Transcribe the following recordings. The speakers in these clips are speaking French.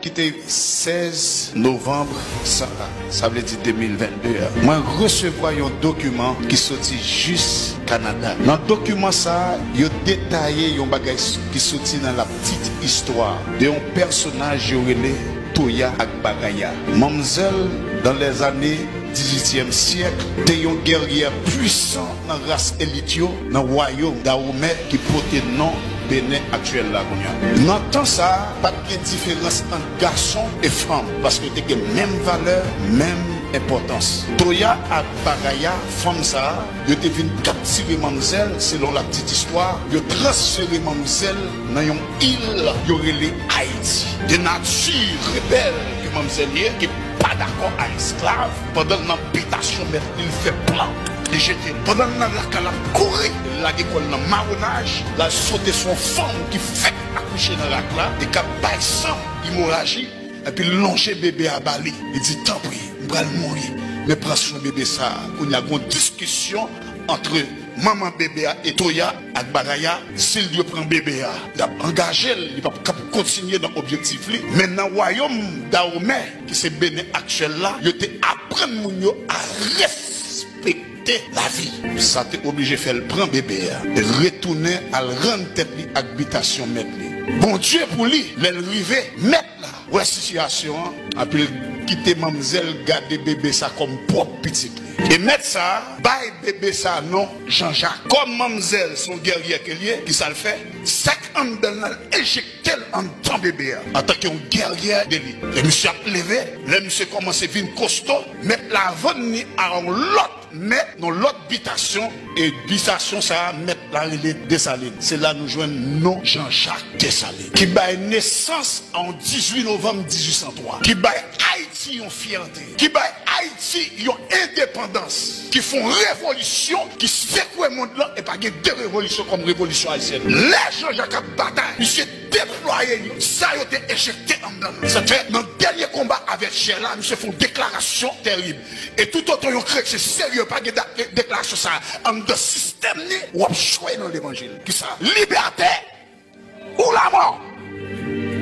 qui était 16 novembre, ça veut dire 2022. Moi, recevoir un document qui sorti juste Canada. Dans le document, ça, il a détaillé un bagage qui sorti dans la petite histoire de un personnage relé Toya Agbaraya. Mamzelle, dans les années 18e siècle, était un guerrier puissant dans la race élitio, dans le royaume d'Aoumé qui portait nom Bénin actuel là. Dans le temps, ça, pas de différence entre garçons et femmes, parce que c'était même valeur, même importance. Toya Agbaraya, femme ça, il était venu captiver Mamzelle, selon la petite histoire, il a transféré Mamzelle dans une île, il aurait les Haïti. De nature rebelle que Mamzelle qui n'est pas d'accord à esclave, pendant l'habitation, il fait plan. Pendant la courir, la école dans marronnage, la sauté son femme qui fait accoucher dans la classe, et qui a sang, hémorragie, et puis longer bébé à Bali. Il dit tant pis, je vais mourir. Mais prends son bébé ça, il y a une discussion entre maman bébé et Toya Agbaraya, s'il doit prendre bébé, il a engagé, il va continuer dans l'objectif. Mais dans le royaume d'Aoumé, qui c'est Bénin actuel là, il a appris à respecter la vie. Ça t'est obligé de faire le prendre bébé et retourner à le rendre tête l'habitation mettre. Bon Dieu pour lui, l'arrivé mettre là. Ouais situation, après quitter Mamzelle, garder bébé ça comme propre petit. Et mettre ça, bail bébé ça non, Jean-Jacques. Comme Mamzelle, son guerrier qui ça le fait, 5 ans de éjecter en temps bébé. En tant qu'un guerrier d'élite. Le monsieur a levé, le monsieur commence à venir costaud, mettre la vanne à l'autre. Mais dans l'autre habitation, et habitation ça mettre la relais Dessalines. C'est là nous jouons non Jean-Jacques Dessalines. Qui baille naissance en 18 novembre 1803. Qui baille Haïti en fierté. Qui baille Haïti en indépendance. Qui font révolution, qui secouent le monde là et pas de révolution comme révolution haïtienne. Les Jean-Jacques a bataille. Monsieur déployé, ça a été éjecté en dedans. Ça fait dans le dernier combat avec Gela, monsieur font une déclaration terrible. Et tout autant ils ont créé que c'est sérieux, pas de déclaration ça. En de système, ou a choisi dans l'évangile. Qui ça? Liberté ou la mort.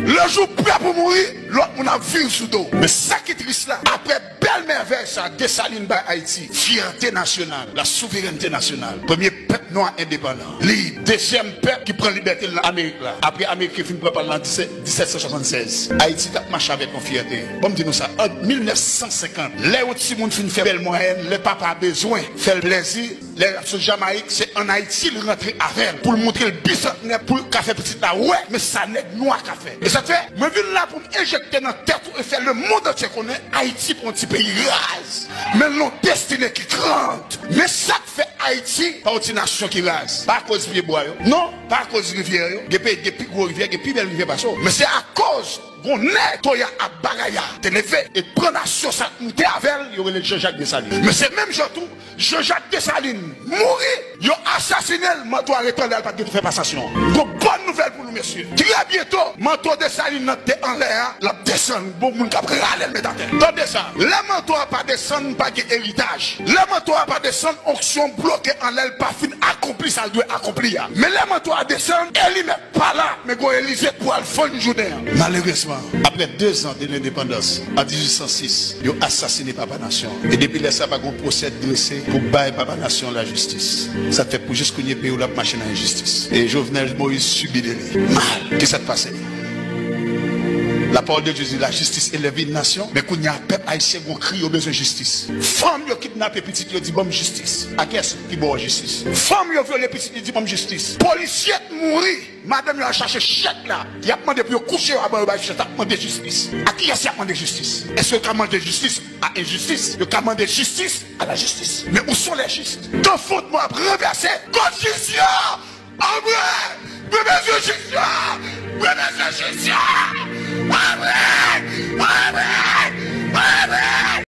Le jour prêt pour mourir, l'autre on a vu sous dos. Mais ça qui est triste là, après belle merveille, ça Dessalines by Haïti, fierté nationale, la souveraineté nationale. Premier peuple noir indépendant. Le deuxième peuple qui prend liberté dans l'Amérique là. Après Amérique qui finit par parler en 1776. Haïti a marché avec une fierté. Bon, dis-nous ça. En 1950, les autres monde finissent faire belle moyenne, le papa a besoin, faire le plaisir. Les Jamaïque, c'est en Haïti, le rentrer avec pour montrer le bicentenaire, pour le café petit là. Ouais, mais ça n'est noir café. Et ça fait, je viens là pour m'injecter dans la tête et faire le monde entier qu'on est. Haïti pour un petit pays rase. Mais l'on destiné qui grande. Mais ça fait Haïti, pas une nation qui rase. Pas à cause de bois. Non, pas à cause de rivière. Il y a plus gros rivière, il y a plus belle rivière. Mais c'est à cause qu'on est Toya Agbaraya. T'es levé et prendre la sauce à monter avec elle, il y aurait le Jean-Jacques Dessalines. Mais c'est même surtout, Jean-Jacques Dessalines mourir, il a assassiné le manteau arrêté là, pas de faire passation. Donc, bonne nouvelle pour nous, messieurs. Très bientôt, manteau Dessalines n'a en l'air, la descend, bon monde qui a râlé le mettre à terre. Attendez ça. Le manteau n'a pas descendre, pas d'héritage. Le manteau n'a pas descendre, onction bloquée en l'air, pas fin accompli, ça doit accomplir. Mais le manteau a descendre, elle n'est pas là, mais qu'on Élysée pour le fond du journée. Malheureusement, après 2 ans de l'indépendance, en 1806, ils ont assassiné Papa Nation. Et depuis là, ça va un procès dressé pour bailler Papa Nation la justice. Ça fait pour juste qu'on y ait payé la machine à l'injustice. Et Jovenel Moïse subit des mal. Qu'est-ce qui s'est passé? La parole de Dieu dit la justice élève une nation, mais quand il y a un peuple haïtien qui crie au besoin de justice. Femme qui kidnappe petit, qui dit bon justice. À qui est-ce qui bon justice? Femme qui viole petit, qui dit bon justice. Policier mourir, madame a cherché chèque là. Il a demandé pour coucher à bord, il a demandé justice. À qui est-ce qu'il a demandé justice? Est-ce qu'il a demandé justice à injustice? Il a demandé justice à la justice. Mais où sont les justes? Quand faute moi renverser, constitution! En vrai! Bébé justice! Bébé justice! Amen! Amen! Amen!